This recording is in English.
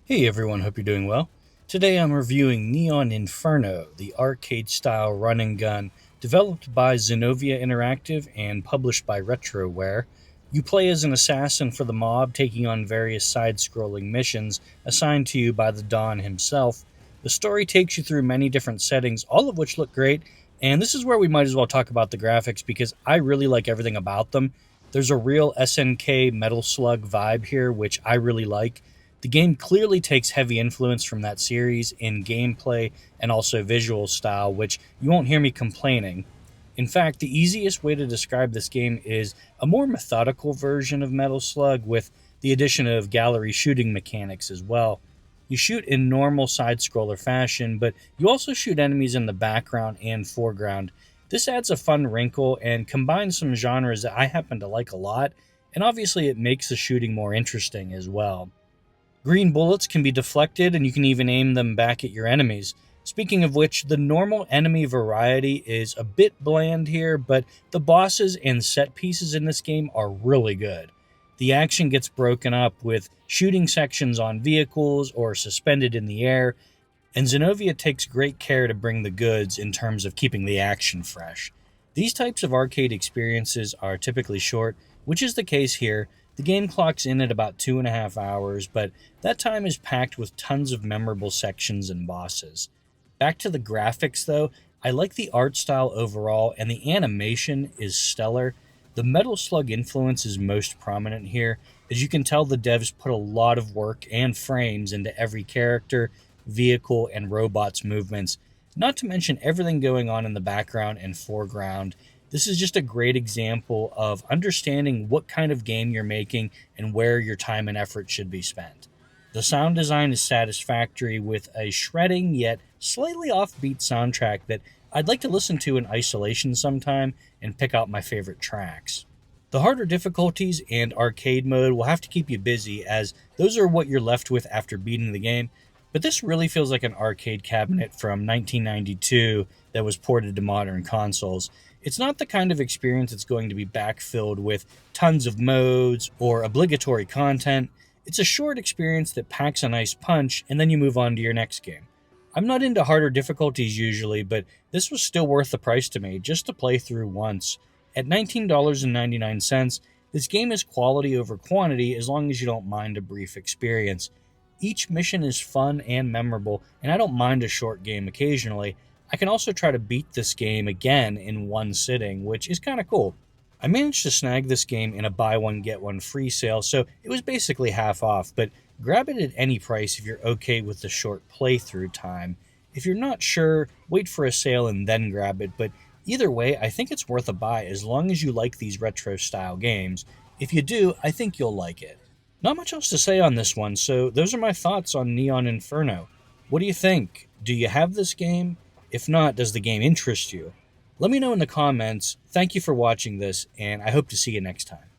Hey everyone, hope you're doing well. Today I'm reviewing Neon Inferno, the arcade-style run-and-gun developed by Zenovia Interactive and published by Retroware. You play as an assassin for the mob, taking on various side-scrolling missions assigned to you by the Don himself. The story takes you through many different settings, all of which look great, and this is where we might as well talk about the graphics because I really like everything about them. There's a real SNK Metal Slug vibe here, which I really like. The game clearly takes heavy influence from that series in gameplay and also visual style, which you won't hear me complaining. In fact, the easiest way to describe this game is a more methodical version of Metal Slug with the addition of gallery shooting mechanics as well. You shoot in normal side scroller fashion, but you also shoot enemies in the background and foreground. This adds a fun wrinkle and combines some genres that I happen to like a lot, and obviously it makes the shooting more interesting as well. Green bullets can be deflected, and you can even aim them back at your enemies. Speaking of which, the normal enemy variety is a bit bland here, but the bosses and set pieces in this game are really good. The action gets broken up with shooting sections on vehicles or suspended in the air, and Zenovia takes great care to bring the goods in terms of keeping the action fresh. These types of arcade experiences are typically short, which is the case here. The game clocks in at about 2.5 hours, but that time is packed with tons of memorable sections and bosses. Back to the graphics, though, I like the art style overall, and the animation is stellar. The Metal Slug influence is most prominent here. As you can tell, the devs put a lot of work and frames into every character, vehicle, and robot's movements, not to mention everything going on in the background and foreground. This is just a great example of understanding what kind of game you're making and where your time and effort should be spent. The sound design is satisfactory with a shredding yet slightly offbeat soundtrack that I'd like to listen to in isolation sometime and pick out my favorite tracks. The harder difficulties and arcade mode will have to keep you busy, as those are what you're left with after beating the game, but this really feels like an arcade cabinet from 1992 that was ported to modern consoles. It's not the kind of experience that's going to be backfilled with tons of modes or obligatory content. It's a short experience that packs a nice punch, and then you move on to your next game. I'm not into harder difficulties usually, but this was still worth the price to me just to play through once. At $19.99, this game is quality over quantity as long as you don't mind a brief experience. Each mission is fun and memorable, and I don't mind a short game occasionally. I can also try to beat this game again in one sitting, which is kind of cool. I managed to snag this game in a buy one get one free sale, so it was basically half off, but grab it at any price if you're okay with the short playthrough time. If you're not sure, wait for a sale and then grab it, but either way, I think it's worth a buy as long as you like these retro style games. If you do, I think you'll like it. Not much else to say on this one, so those are my thoughts on Neon Inferno. What do you think? Do you have this game? If not, does the game interest you? Let me know in the comments. Thank you for watching this, and I hope to see you next time.